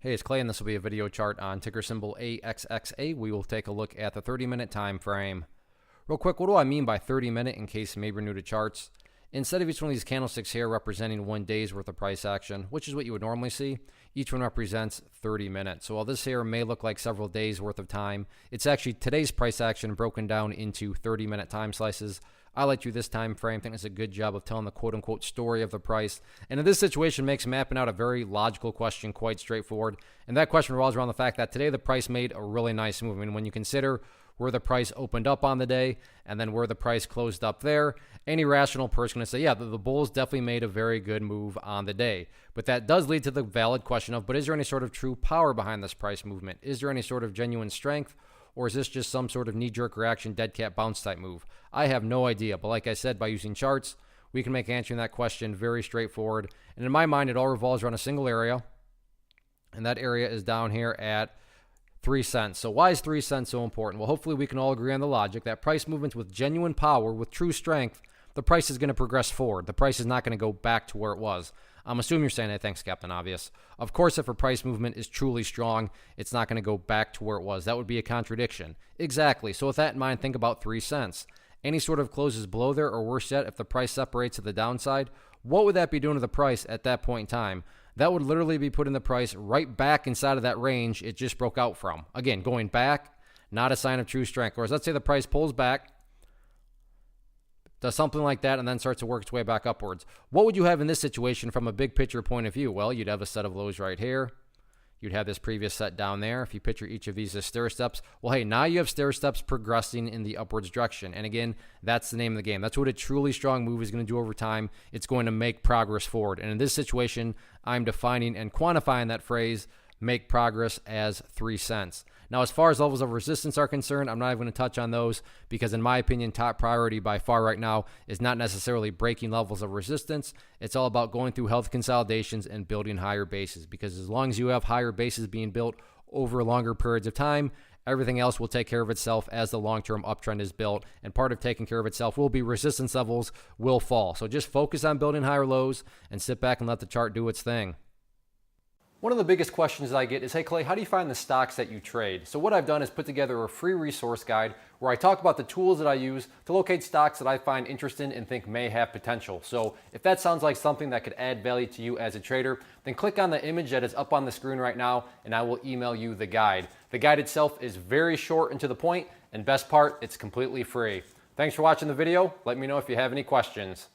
Hey, it's Clay, and this will be a video chart on ticker symbol AXXA. We will take a look at the 30-minute time frame. Real quick, what do I mean by 30-minute in case you may be new to charts? Instead of each one of these candlesticks here representing 1 day's worth of price action, which is what you would normally see, each one represents 30 minutes. So while this here may look like several days worth of time, it's actually today's price action broken down into 30-minute time slices. I like you this time frame. I think it's a good job of telling the quote-unquote story of the price. And in this situation, makes mapping out a very logical question quite straightforward. And that question revolves around the fact that today the price made a really nice move. I mean, when you consider where the price opened up on the day and then where the price closed up there, any rational person is going to say, yeah, the bulls definitely made a very good move on the day. But that does lead to the valid question of, but is there any sort of true power behind this price movement? Is there any sort of genuine strength? Or is this just some sort of knee-jerk reaction, dead cat bounce type move? I have no idea. But like I said, by using charts, we can make answering that question very straightforward. And in my mind, it all revolves around a single area. And that area is down here at 3 cents. So why is 3 cents so important? Well, hopefully we can all agree on the logic that price movements with genuine power, with true strength, the price is going to progress forward. The price is not going to go back to where it was. I'm assuming you're saying, hey, thanks, Captain Obvious. Of course, if a price movement is truly strong, it's not going to go back to where it was. That would be a contradiction. Exactly. So with that in mind, think about 3 cents. Any sort of closes below there, or worse yet, if the price separates to the downside, what would that be doing to the price at that point in time? That would literally be putting the price right back inside of that range it just broke out from. Again, going back, not a sign of true strength. Whereas let's say the price pulls back, does something like that, and then starts to work its way back upwards. What would you have in this situation from a big picture point of view? Well, you'd have a set of lows right here. You'd have this previous set down there. If you picture each of these as stair steps, well, hey, now you have stair steps progressing in the upwards direction. And again, that's the name of the game. That's what a truly strong move is going to do over time. It's going to make progress forward. And in this situation, I'm defining and quantifying that phrase, make progress, as 3 cents. Now, as far as levels of resistance are concerned, I'm not even going to touch on those because, in my opinion, top priority by far right now is not necessarily breaking levels of resistance. It's all about going through health consolidations and building higher bases, because as long as you have higher bases being built over longer periods of time, everything else will take care of itself as the long-term uptrend is built. And part of taking care of itself will be resistance levels will fall. So just focus on building higher lows and sit back and let the chart do its thing. One of the biggest questions I get is, hey Clay, how do you find the stocks that you trade? So what I've done is put together a free resource guide where I talk about the tools that I use to locate stocks that I find interesting and think may have potential. So if that sounds like something that could add value to you as a trader, then click on the image that is up on the screen right now and I will email you the guide. The guide itself is very short and to the point, and best part, it's completely free. Thanks for watching the video. Let me know if you have any questions.